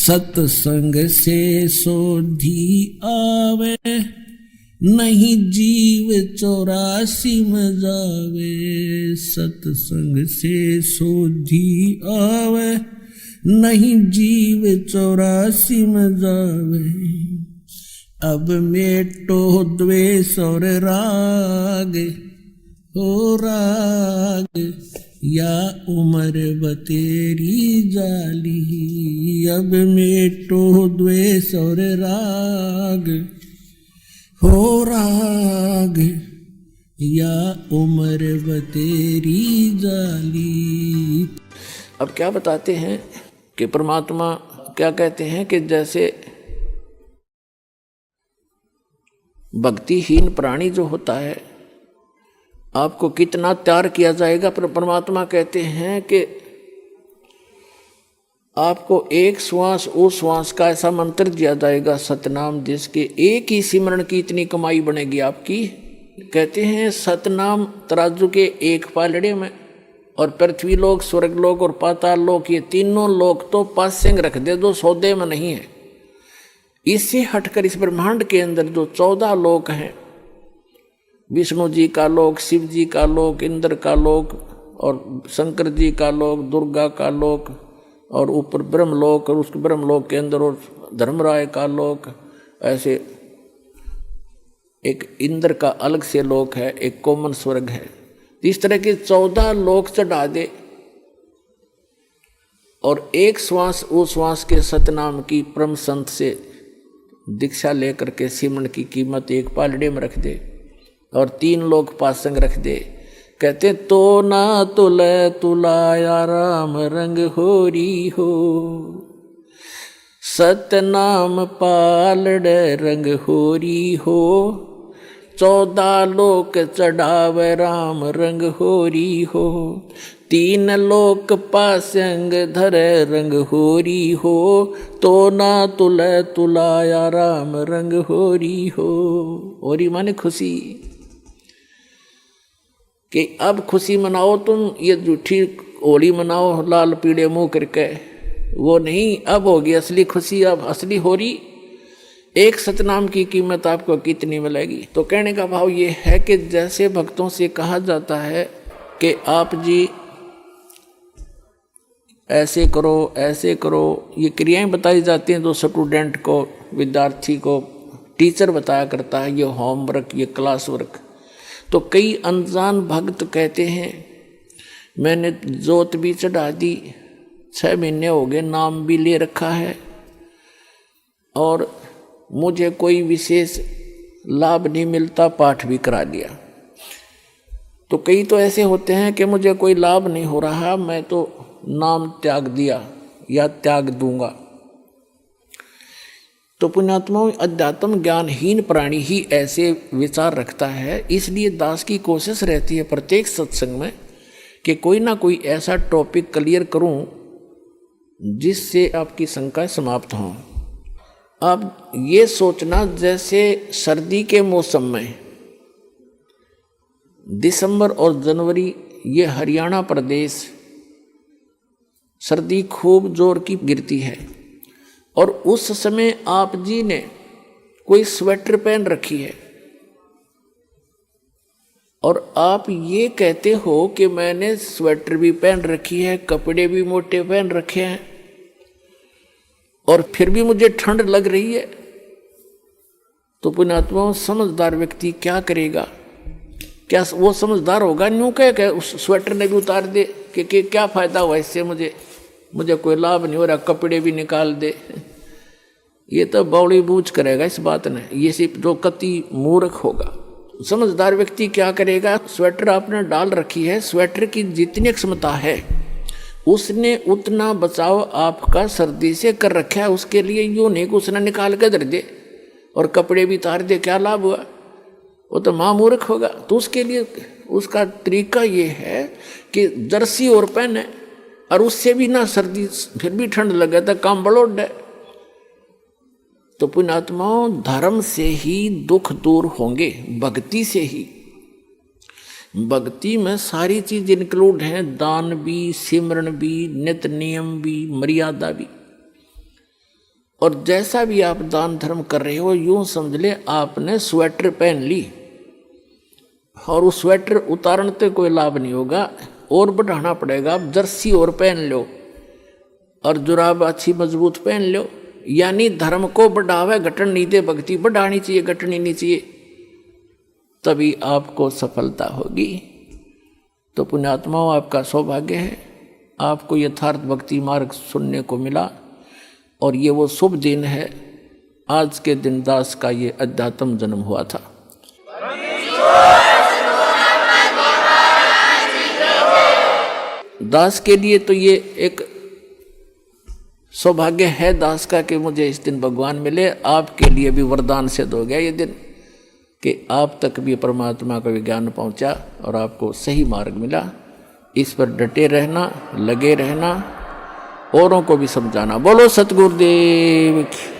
सत्संग से सोधी आवे, नहीं जीव 84 में जावे। सत्संग से सोधी आवे, नहीं जीव 84 में जावे। अब मेटो द्वेष और राग, हो राग या उम्र बतेरी जाली। अब मेटो द्वेष और राग, हो राग या उम्र बतेरी जाली। अब क्या बताते हैं कि परमात्मा क्या कहते हैं कि जैसे भक्तिहीन प्राणी जो होता है, आपको कितना त्याग किया जाएगा, पर परमात्मा कहते हैं कि आपको एक श्वास उस श्वास का ऐसा मंत्र दिया जाएगा सतनाम, जिसके एक ही सिमरण की इतनी कमाई बनेगी आपकी। कहते हैं सतनाम तराजू के एक पालड़े में, और पृथ्वी लोक, स्वर्ग लोक और पाताल लोक, ये तीनों लोक तो पासेंग रख दे, जो सौदे में नहीं है। इससे हटकर इस ब्रह्मांड के अंदर जो 14 लोक हैं, विष्णु जी का लोक, शिव जी का लोक, इंद्र का लोक और शंकर जी का लोक, दुर्गा का लोक, और ऊपर ब्रह्मलोक, और उस ब्रह्मलोक के अंदर और धर्मराय का लोक, ऐसे एक इंद्र का अलग से लोक है, एक कॉमन स्वर्ग है। इस तरह के 14 लोक चढ़ा दे, और एक श्वास उस श्वास के सतनाम की परम संत से दीक्षा लेकर के सिमरण की कीमत एक पालड़े में रख दे, और 3 लोग पासंग रख दे। कहते तो ना तुले तुलाया राम रंग होरी हो, सतनाम पालड़े रंग होरी हो। 14 लोक चढ़ावे राम रंग होरी हो, 3 लोक पासंग धरे रंग होरी हो। तो ना तुले तुलाया राम रंग होरी हो। होरी माने खुशी, कि अब खुशी मनाओ तुम, ये झूठी होली मनाओ लाल पीड़े मुंह करके, वो नहीं, अब होगी असली खुशी, अब असली होरी। एक सतनाम की कीमत आपको कितनी मिलेगी? तो कहने का भाव ये है कि जैसे भक्तों से कहा जाता है कि आप जी ऐसे करो ऐसे करो, ये क्रियाएं बताई जाती हैं जो स्टूडेंट को, विद्यार्थी को टीचर बताया करता है, ये होमवर्क, ये क्लास वर्क। तो कई अनजान भक्त कहते हैं मैंने जोत भी चढ़ा दी, 6 महीने हो गए, नाम भी ले रखा है, और मुझे कोई विशेष लाभ नहीं मिलता, पाठ भी करा दिया। तो कई तो ऐसे होते हैं कि मुझे कोई लाभ नहीं हो रहा, मैं तो नाम त्याग दिया या त्याग दूंगा। तो पुण्यात्माओं, अध्यात्म ज्ञानहीन प्राणी ही ऐसे विचार रखता है। इसलिए दास की कोशिश रहती है प्रत्येक सत्संग में कि कोई ना कोई ऐसा टॉपिक क्लियर करूं जिससे आपकी शंकाएं समाप्त हों। अब ये सोचना, जैसे सर्दी के मौसम में दिसंबर और जनवरी, ये हरियाणा प्रदेश सर्दी खूब जोर की गिरती है, और उस समय आप जी ने कोई स्वेटर पहन रखी है, और आप ये कहते हो कि मैंने स्वेटर भी पहन रखी है, कपड़े भी मोटे पहन रखे हैं, और फिर भी मुझे ठंड लग रही है। तो पुण्यात्माओं, समझदार व्यक्ति क्या करेगा? क्या वो समझदार होगा? न्यू कह उस स्वेटर ने भी उतार दे कि क्या फायदा हुआ इससे, मुझे कोई लाभ नहीं हो रहा, कपड़े भी निकाल दे। ये तो बौड़ी बूझ करेगा इस बात ने, ये सिर्फ जो कति मूर्ख होगा। समझदार व्यक्ति क्या करेगा? स्वेटर आपने डाल रखी है, स्वेटर की जितनी क्षमता है उसने उतना बचाव आपका सर्दी से कर रखा है, उसके लिए यूं नहीं कि उसने निकाल के धर दे और कपड़े भी उतार दे, क्या लाभ हुआ? वो तो महामूर्ख होगा। तो उसके लिए उसका तरीका ये है कि जर्सी और पहने, और उससे भी ना सर्दी, फिर भी ठंड लगे तो काम बड़ोड है। तो पुण्यात्माओं, धर्म से ही दुख दूर होंगे, भक्ति से ही। भक्ति में सारी चीज इंक्लूड हैं, दान भी, सिमरण भी, नित्य नियम भी, मर्यादा भी। और जैसा भी आप दान धर्म कर रहे हो यूं समझ ले आपने स्वेटर पहन ली और उस स्वेटर उतारने से कोई लाभ नहीं होगा, और बढ़ाना पड़ेगा। आप जर्सी और पहन लो और जुराब अच्छी मजबूत पहन लो, यानी धर्म को बढ़ावे, घटन नहीं दे, भक्ति बढ़ानी चाहिए, घटनी नहीं चाहिए, तभी आपको सफलता होगी। तो पुण्यात्माओं, आपका सौभाग्य है, आपको यथार्थ भक्ति मार्ग सुनने को मिला और ये वो शुभ दिन है। आज के दिन दास का ये अध्यात्म जन्म हुआ था। दास के लिए तो ये एक सौभाग्य है दास का कि मुझे इस दिन भगवान मिले। आपके लिए भी वरदान सिद्ध हो गया ये दिन कि आप तक भी परमात्मा का विज्ञान पहुंचा और आपको सही मार्ग मिला। इस पर डटे रहना, लगे रहना, औरों को भी समझाना। बोलो सतगुरुदेव की।